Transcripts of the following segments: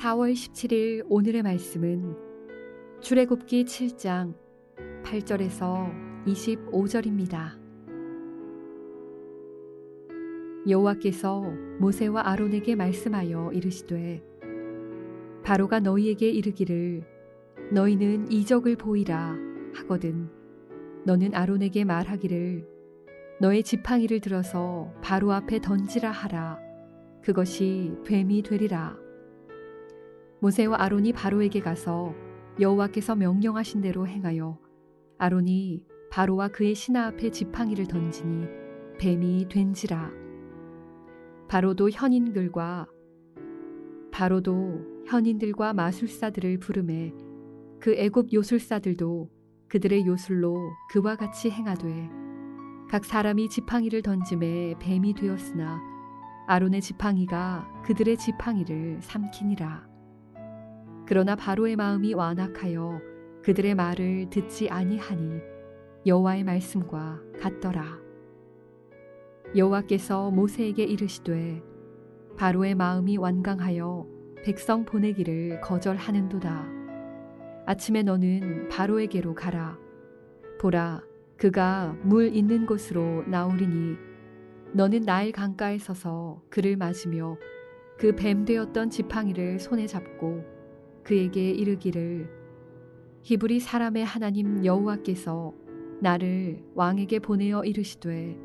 4월 17일 오늘의 말씀은 출애굽기 7장 8절에서 25절입니다. 여호와께서 모세와 아론에게 말씀하여 이르시되 바로가 너희에게 이르기를 너희는 이적을 보이라 하거든 너는 아론에게 말하기를 너의 지팡이를 들어서 바로 앞에 던지라 하라. 그것이 뱀이 되리라. 모세와 아론이 바로에게 가서 여호와께서 명령하신 대로 행하여 아론이 바로와 그의 신하 앞에 지팡이를 던지니 뱀이 된지라. 바로도 현인들과 마술사들을 부르매 그 애굽 요술사들도 그들의 요술로 그와 같이 행하되 각 사람이 지팡이를 던짐에 뱀이 되었으나 아론의 지팡이가 그들의 지팡이를 삼키니라. 그러나 바로의 마음이 완악하여 그들의 말을 듣지 아니하니 여호와의 말씀과 같더라. 여호와께서 모세에게 이르시되 바로의 마음이 완강하여 백성 보내기를 거절하는도다. 아침에 너는 바로에게로 가라. 보라, 그가 물 있는 곳으로 나오리니 너는 나일 강가에 서서 그를 맞으며 그 뱀 되었던 지팡이를 손에 잡고 그에게 이르기를 히브리 사람의 하나님 여호와께서 나를 왕에게 보내어 이르시되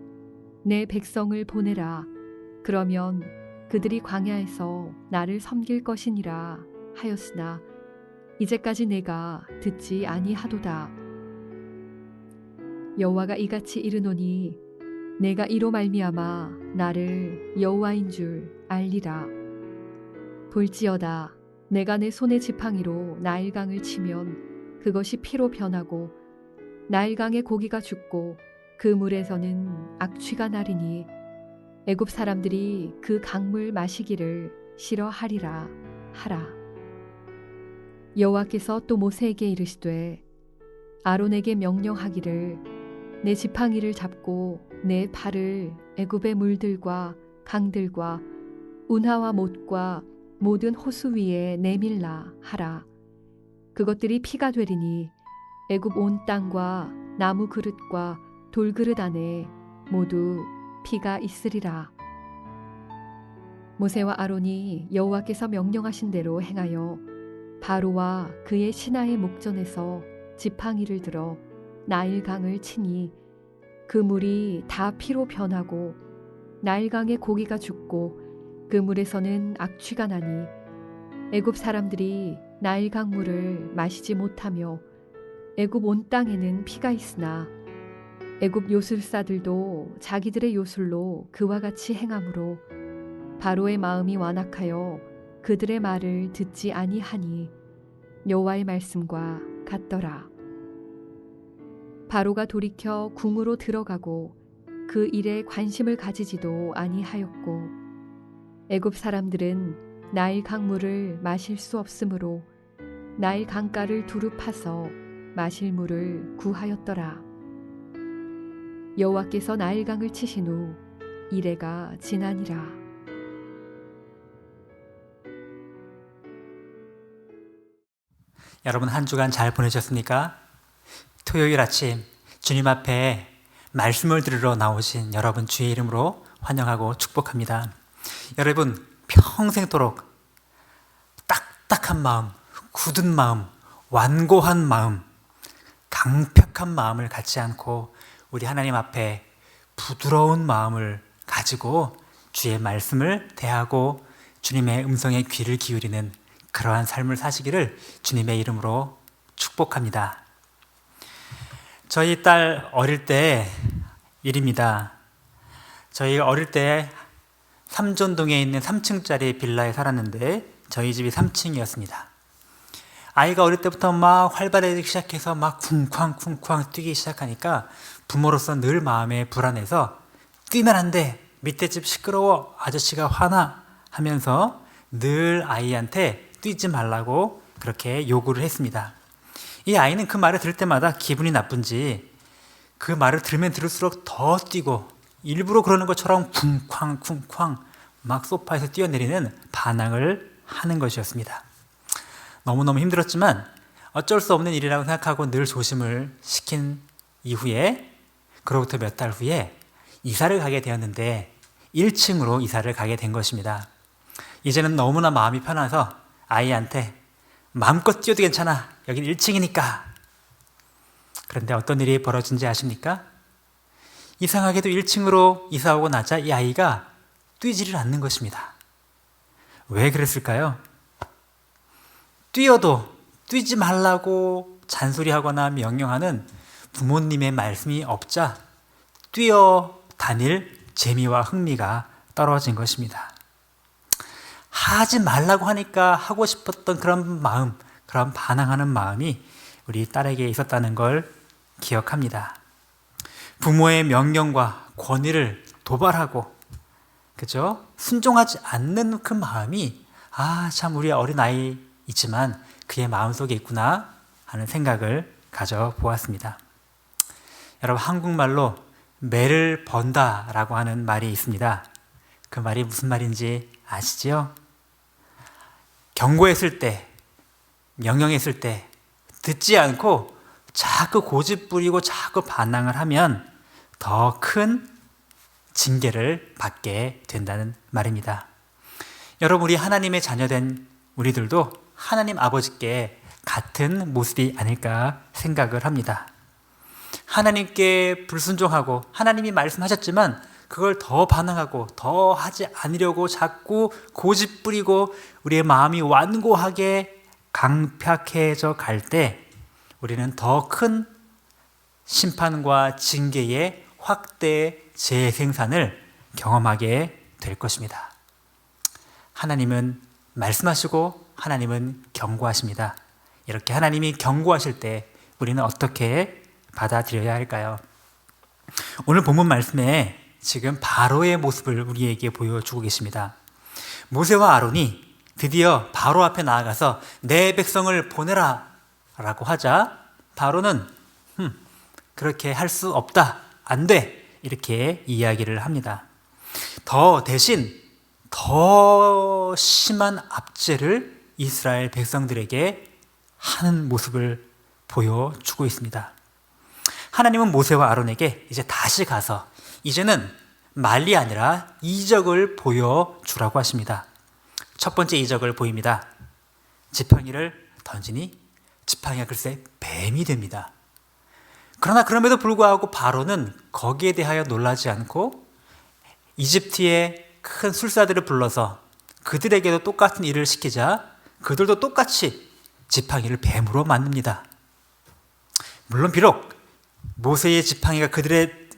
내 백성을 보내라. 그러면 그들이 광야에서 나를 섬길 것이니라 하였으나 이제까지 내가 듣지 아니하도다. 여호와가 이같이 이르노니 내가 이로 말미암아 나를 여호와인 줄 알리라. 볼지어다 내가 내 손의 지팡이로 나일강을 치면 그것이 피로 변하고 나일강의 고기가 죽고 그 물에서는 악취가 나리니 애굽 사람들이 그 강물 마시기를 싫어하리라 하라. 여호와께서 또 모세에게 이르시되 아론에게 명령하기를 내 지팡이를 잡고 내 팔을 애굽의 물들과 강들과 운하와 못과 모든 호수 위에 내밀라 하라. 그것들이 피가 되리니 애굽 온 땅과 나무 그릇과 돌그릇 안에 모두 피가 있으리라. 모세와 아론이 여호와께서 명령하신 대로 행하여 바로와 그의 신하의 목전에서 지팡이를 들어 나일강을 치니 그 물이 다 피로 변하고 나일강의 고기가 죽고 그 물에서는 악취가 나니 애굽 사람들이 나일강 물을 마시지 못하며 애굽 온 땅에는 피가 있으나 애굽 요술사들도 자기들의 요술로 그와 같이 행함으로 바로의 마음이 완악하여 그들의 말을 듣지 아니하니 여호와의 말씀과 같더라. 바로가 돌이켜 궁으로 들어가고 그 일에 관심을 가지지도 아니하였고 애굽 사람들은 나일 강물을 마실 수 없으므로 나일 강가를 두루 파서 마실 물을 구하였더라. 여호와께서 나일 강을 치신 후 이레가 지나니라. 여러분 한 주간 잘 보내셨습니까? 토요일 아침 주님 앞에 말씀을 들으러 나오신 여러분 주의 이름으로 환영하고 축복합니다. 여러분 평생토록 딱딱한 마음, 굳은 마음, 완고한 마음, 강력한 마음을 갖지 않고 우리 하나님 앞에 부드러운 마음을 가지고 주의 말씀을 대하고 주님의 음성에 귀를 기울이는 그러한 삶을 사시기를 주님의 이름으로 축복합니다. 저희 딸 어릴 때 일입니다. 저희 어릴 때 삼존동에 있는 3층짜리 빌라에 살았는데 저희 집이 3층이었습니다. 아이가 어릴 때부터 막 활발해지기 시작해서 막 쿵쾅쿵쾅 뛰기 시작하니까 부모로서 늘 마음에 불안해서 뛰면 안 돼, 밑에 집 시끄러워, 아저씨가 화나 하면서 늘 아이한테 뛰지 말라고 그렇게 요구를 했습니다. 이 아이는 그 말을 들을 때마다 기분이 나쁜지 그 말을 들으면 들을수록 더 뛰고 일부러 그러는 것처럼 쿵쾅쿵쾅 막 소파에서 뛰어내리는 반항을 하는 것이었습니다. 너무너무 힘들었지만 어쩔 수 없는 일이라고 생각하고 늘 조심을 시킨 이후에 그로부터 몇 달 후에 이사를 가게 되었는데 1층으로 이사를 가게 된 것입니다. 이제는 너무나 마음이 편해서 아이한테 마음껏 뛰어도 괜찮아, 여긴 1층이니까. 그런데 어떤 일이 벌어진지 아십니까? 이상하게도 1층으로 이사 오고 나자 이 아이가 뛰지를 않는 것입니다. 왜 그랬을까요? 뛰어도 뛰지 말라고 잔소리하거나 명령하는 부모님의 말씀이 없자 뛰어다닐 재미와 흥미가 떨어진 것입니다. 하지 말라고 하니까 하고 싶었던 그런 마음, 그런 반항하는 마음이 우리 딸에게 있었다는 걸 기억합니다. 부모의 명령과 권위를 도발하고, 그죠? 순종하지 않는 그 마음이 참 우리 어린 아이이지만 그의 마음속에 있구나 하는 생각을 가져보았습니다. 여러분 한국말로 매를 번다라고 하는 말이 있습니다. 그 말이 무슨 말인지 아시죠? 경고했을 때, 명령했을 때 듣지 않고 자꾸 고집 부리고 자꾸 반항을 하면 더 큰 징계를 받게 된다는 말입니다. 여러분 우리 하나님의 자녀된 우리들도 하나님 아버지께 같은 모습이 아닐까 생각을 합니다. 하나님께 불순종하고 하나님이 말씀하셨지만 그걸 더 반항하고 더 하지 않으려고 자꾸 고집 부리고 우리의 마음이 완고하게 강팍해져 갈 때 우리는 더 큰 심판과 징계의 확대 재생산을 경험하게 될 것입니다. 하나님은 말씀하시고 하나님은 경고하십니다. 이렇게 하나님이 경고하실 때 우리는 어떻게 받아들여야 할까요? 오늘 본문 말씀에 지금 바로의 모습을 우리에게 보여주고 계십니다. 모세와 아론이 드디어 바로 앞에 나아가서 내 백성을 보내라 라고 하자 바로는 그렇게 할 수 없다, 안 돼, 이렇게 이야기를 합니다. 대신 더 심한 압제를 이스라엘 백성들에게 하는 모습을 보여주고 있습니다. 하나님은 모세와 아론에게 이제 다시 가서 이제는 말이 아니라 이적을 보여주라고 하십니다. 첫 번째 이적을 보입니다. 지팡이를 던지니 지팡이가 글쎄 뱀이 됩니다. 그러나 그럼에도 불구하고 바로는 거기에 대하여 놀라지 않고 이집트의 큰 술사들을 불러서 그들에게도 똑같은 일을 시키자 그들도 똑같이 지팡이를 뱀으로 만듭니다. 물론 비록 모세의 지팡이가 그들의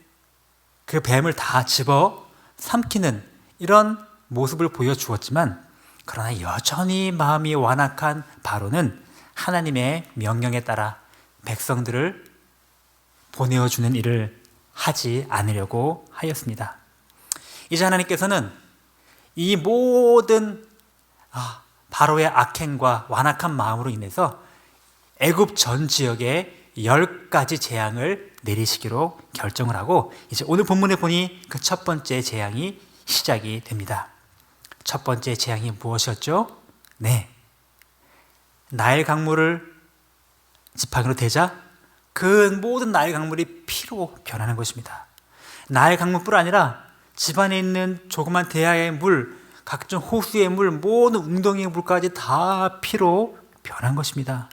그 뱀을 다 집어 삼키는 이런 모습을 보여주었지만 그러나 여전히 마음이 완악한 바로는 하나님의 명령에 따라 백성들을 보내어주는 일을 하지 않으려고 하였습니다. 이제 하나님께서는 이 모든 바로의 악행과 완악한 마음으로 인해서 애굽 전 지역에 10가지 재앙을 내리시기로 결정을 하고 이제 오늘 본문에 보니 그 첫 번째 재앙이 시작이 됩니다. 첫 번째 재앙이 무엇이었죠? 네, 나일 강물을 지팡이로 대자 그 모든 나일 강물이 피로 변하는 것입니다. 나일 강물뿐 아니라 집안에 있는 조그만 대야의 물, 각종 호수의 물, 모든 웅덩이의 물까지 다 피로 변한 것입니다.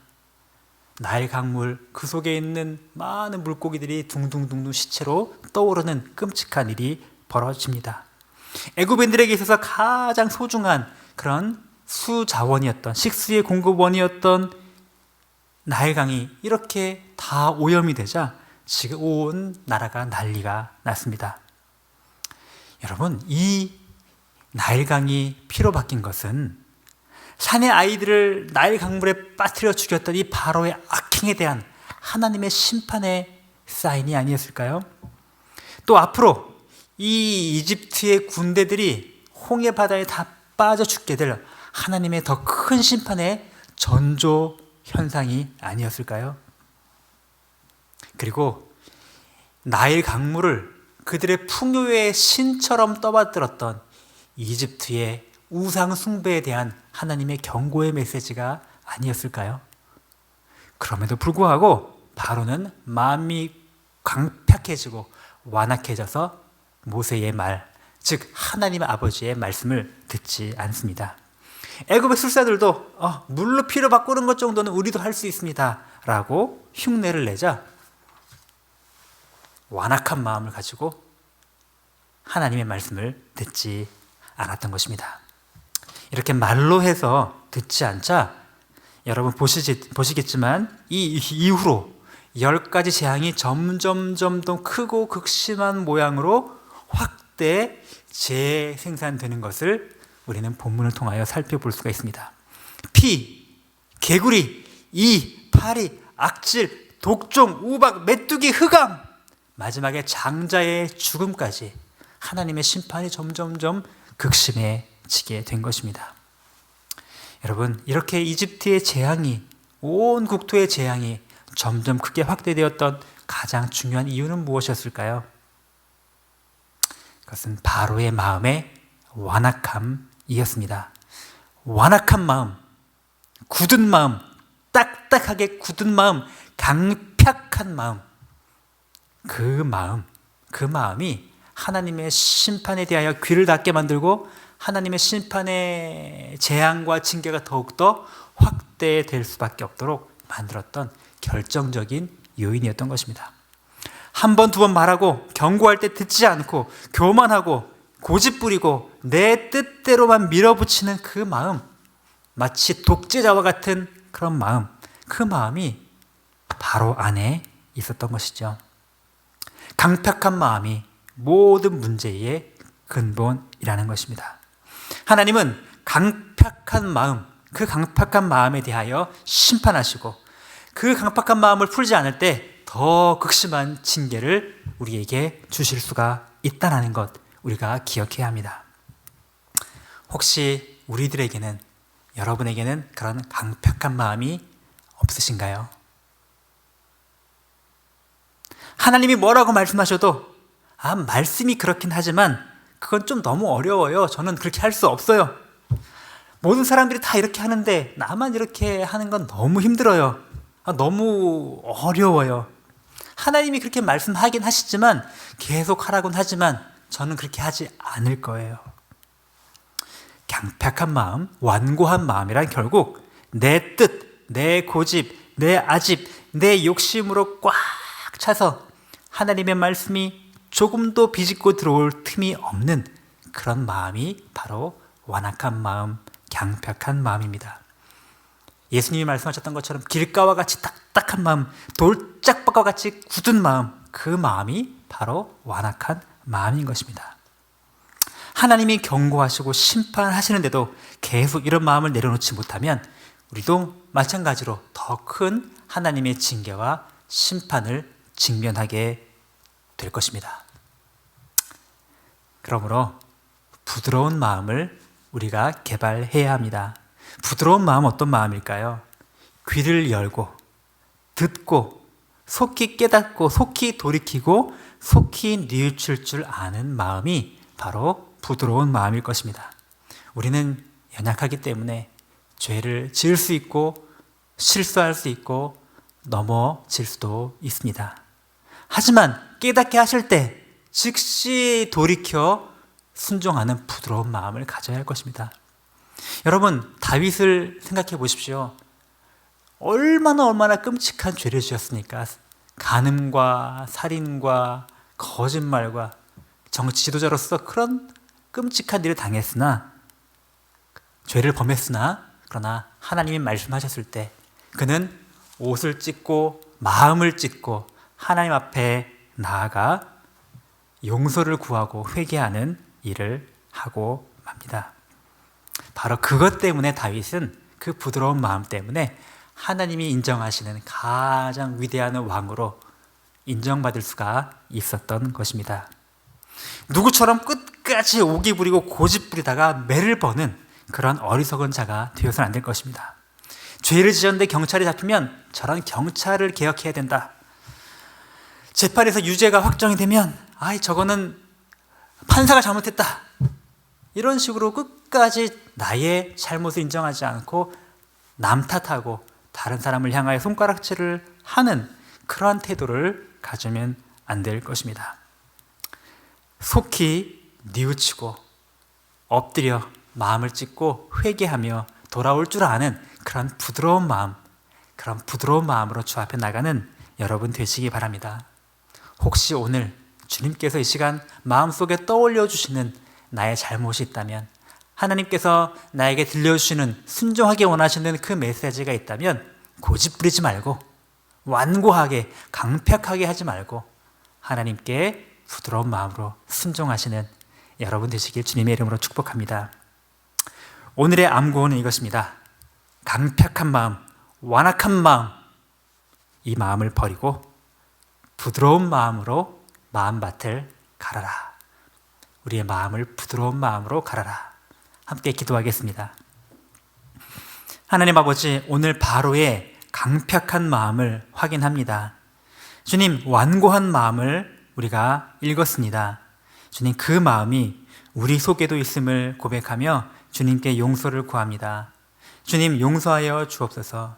나일 강물, 그 속에 있는 많은 물고기들이 둥둥둥둥 시체로 떠오르는 끔찍한 일이 벌어집니다. 애굽인들에게 있어서 가장 소중한 그런 수자원이었던, 식수의 공급원이었던 나일강이 이렇게 다 오염이 되자 지금 온 나라가 난리가 났습니다. 여러분, 이 나일강이 피로 바뀐 것은 산의 아이들을 나일 강물에 빠뜨려 죽였던 이 바로의 악행에 대한 하나님의 심판의 사인이 아니었을까요? 또 앞으로 이 이집트의 군대들이 홍해 바다에 다 빠져 죽게 될 하나님의 더 큰 심판의 전조 현상이 아니었을까요? 그리고 나일 강물을 그들의 풍요의 신처럼 떠받들었던 이집트의 우상 숭배에 대한 하나님의 경고의 메시지가 아니었을까요? 그럼에도 불구하고 바로는 마음이 강팍해지고 완악해져서 모세의 말, 즉 하나님 아버지의 말씀을 듣지 않습니다. 애굽의 술사들도 물로 피로 바꾸는 것 정도는 우리도 할 수 있습니다 라고 흉내를 내자 완악한 마음을 가지고 하나님의 말씀을 듣지 않았던 것입니다. 이렇게 말로 해서 듣지 않자 여러분 보시겠지만 이 이후로 10가지 재앙이 점점 더 크고 극심한 모양으로 확대 재생산되는 것을 우리는 본문을 통하여 살펴볼 수가 있습니다. 피, 개구리, 이, 파리, 악질, 독종, 우박, 메뚜기, 흑암, 마지막에 장자의 죽음까지 하나님의 심판이 점점점 극심해지게 된 것입니다. 여러분, 이렇게 이집트의 재앙이, 온 국토의 재앙이 점점 크게 확대되었던 가장 중요한 이유는 무엇이었을까요? 그것은 바로의 마음의 완악함이었습니다. 완악한 마음, 굳은 마음, 딱딱하게 굳은 마음, 강팍한 마음, 그 마음이 하나님의 심판에 대하여 귀를 닫게 만들고 하나님의 심판의 재앙과 징계가 더욱더 확대될 수밖에 없도록 만들었던 결정적인 요인이었던 것입니다. 한 번, 두 번 말하고 경고할 때 듣지 않고 교만하고 고집부리고 내 뜻대로만 밀어붙이는 그 마음, 마치 독재자와 같은 그런 마음, 그 마음이 바로 안에 있었던 것이죠. 강팍한 마음이 모든 문제의 근본이라는 것입니다. 하나님은 강팍한 마음, 그 강팍한 마음에 대하여 심판하시고 그 강팍한 마음을 풀지 않을 때 더 극심한 징계를 우리에게 주실 수가 있다는 것 우리가 기억해야 합니다. 혹시 우리들에게는, 여러분에게는 그런 강팍한 마음이 없으신가요? 하나님이 뭐라고 말씀하셔도 말씀이 그렇긴 하지만 그건 좀 너무 어려워요. 저는 그렇게 할 수 없어요. 모든 사람들이 다 이렇게 하는데 나만 이렇게 하는 건 너무 힘들어요. 너무 어려워요. 하나님이 그렇게 말씀하긴 하시지만, 계속 하라고는 하지만 저는 그렇게 하지 않을 거예요. 강팍한 마음, 완고한 마음이란 결국 내 뜻, 내 고집, 내 아집, 내 욕심으로 꽉 차서 하나님의 말씀이 조금도 비집고 들어올 틈이 없는 그런 마음이 바로 완악한 마음, 강팍한 마음입니다. 예수님이 말씀하셨던 것처럼 길가와 같이 딱딱한 마음, 돌짝밭과 같이 굳은 마음, 그 마음이 바로 완악한 마음인 것입니다. 하나님이 경고하시고 심판하시는데도 계속 이런 마음을 내려놓지 못하면 우리도 마찬가지로 더 큰 하나님의 징계와 심판을 직면하게 될 것입니다. 그러므로 부드러운 마음을 우리가 개발해야 합니다. 부드러운 마음은 어떤 마음일까요? 귀를 열고 듣고 속히 깨닫고 속히 돌이키고 속히 뉘우칠 줄 아는 마음이 바로 부드러운 마음일 것입니다. 우리는 연약하기 때문에 죄를 지을 수 있고 실수할 수 있고 넘어질 수도 있습니다. 하지만 깨닫게 하실 때 즉시 돌이켜 순종하는 부드러운 마음을 가져야 할 것입니다. 여러분, 다윗을 생각해 보십시오. 얼마나 끔찍한 죄를 지었습니까? 간음과 살인과 거짓말과 정치 지도자로서 그런 끔찍한 일을 당했으나, 죄를 범했으나, 그러나 하나님이 말씀하셨을 때 그는 옷을 찢고 마음을 찢고 하나님 앞에 나아가 용서를 구하고 회개하는 일을 하고 맙니다. 바로 그것 때문에 다윗은, 그 부드러운 마음 때문에 하나님이 인정하시는 가장 위대한 왕으로 인정받을 수가 있었던 것입니다. 누구처럼 끝까지 오기 부리고 고집 부리다가 매를 버는 그런 어리석은 자가 되어서는 안 될 것입니다. 죄를 지었는데 경찰이 잡히면 저런 경찰을 개혁해야 된다. 재판에서 유죄가 확정이 되면 저거는 판사가 잘못했다. 이런 식으로 끝까지 나의 잘못을 인정하지 않고 남 탓하고 다른 사람을 향하여 손가락질을 하는 그러한 태도를 가지면 안 될 것입니다. 속히 뉘우치고 엎드려 마음을 찢고 회개하며 돌아올 줄 아는 그런 부드러운 마음, 그런 부드러운 마음으로 주 앞에 나가는 여러분 되시기 바랍니다. 혹시 오늘 주님께서 이 시간 마음속에 떠올려 주시는 나의 잘못이 있다면, 하나님께서 나에게 들려주시는 순종하게 원하시는 그 메시지가 있다면 고집 부리지 말고 완고하게 강팍하게 하지 말고 하나님께 부드러운 마음으로 순종하시는 여러분 되시길 주님의 이름으로 축복합니다. 오늘의 암고는 이것입니다. 강팍한 마음, 완악한 마음, 이 마음을 버리고 부드러운 마음으로 마음밭을 갈아라. 우리의 마음을 부드러운 마음으로 갈아라. 함께 기도하겠습니다. 하나님 아버지, 오늘 바로의 강팍한 마음을 확인합니다. 주님, 완고한 마음을 우리가 읽었습니다. 주님, 그 마음이 우리 속에도 있음을 고백하며 주님께 용서를 구합니다. 주님, 용서하여 주옵소서.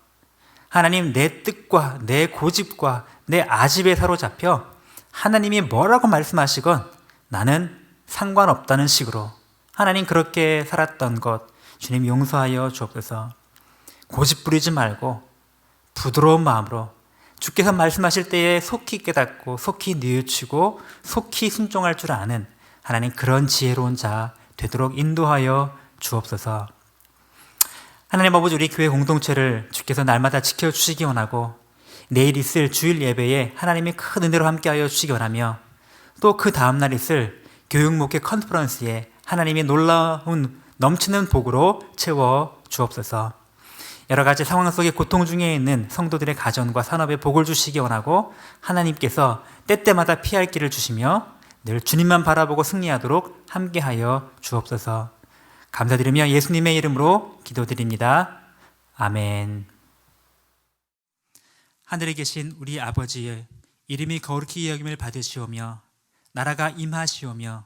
하나님, 내 뜻과 내 고집과 내 아집에 사로잡혀 하나님이 뭐라고 말씀하시건 나는 상관없다는 식으로 하나님 그렇게 살았던 것 주님 용서하여 주옵소서. 고집 부리지 말고 부드러운 마음으로 주께서 말씀하실 때에 속히 깨닫고 속히 뉘우치고 속히 순종할 줄 아는 하나님 그런 지혜로운 자 되도록 인도하여 주옵소서. 하나님 아버지, 우리 교회 공동체를 주께서 날마다 지켜주시기 원하고 내일 있을 주일 예배에 하나님의 큰 은혜로 함께하여 주시기 원하며 또 그 다음날 있을 교육 목회 컨퍼런스에 하나님의 놀라운 넘치는 복으로 채워 주옵소서. 여러 가지 상황 속에 고통 중에 있는 성도들의 가정과 산업에 복을 주시기 원하고 하나님께서 때때마다 피할 길을 주시며 늘 주님만 바라보고 승리하도록 함께하여 주옵소서. 감사드리며 예수님의 이름으로 기도드립니다. 아멘. 하늘에 계신 우리 아버지의 이름이 거룩히 여김을 받으시오며 나라가 임하시오며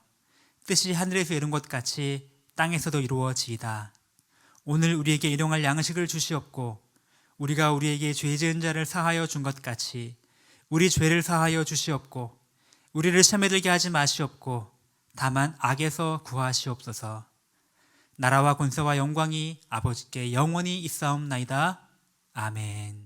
뜻이 하늘에서 이룬 것 같이 땅에서도 이루어지이다. 오늘 우리에게 일용할 양식을 주시옵고 우리가 우리에게 죄 지은 자를 사하여 준 것 같이 우리 죄를 사하여 주시옵고 우리를 시험에 들게 하지 마시옵고 다만 악에서 구하시옵소서. 나라와 권세와 영광이 아버지께 영원히 있사옵나이다. 아멘.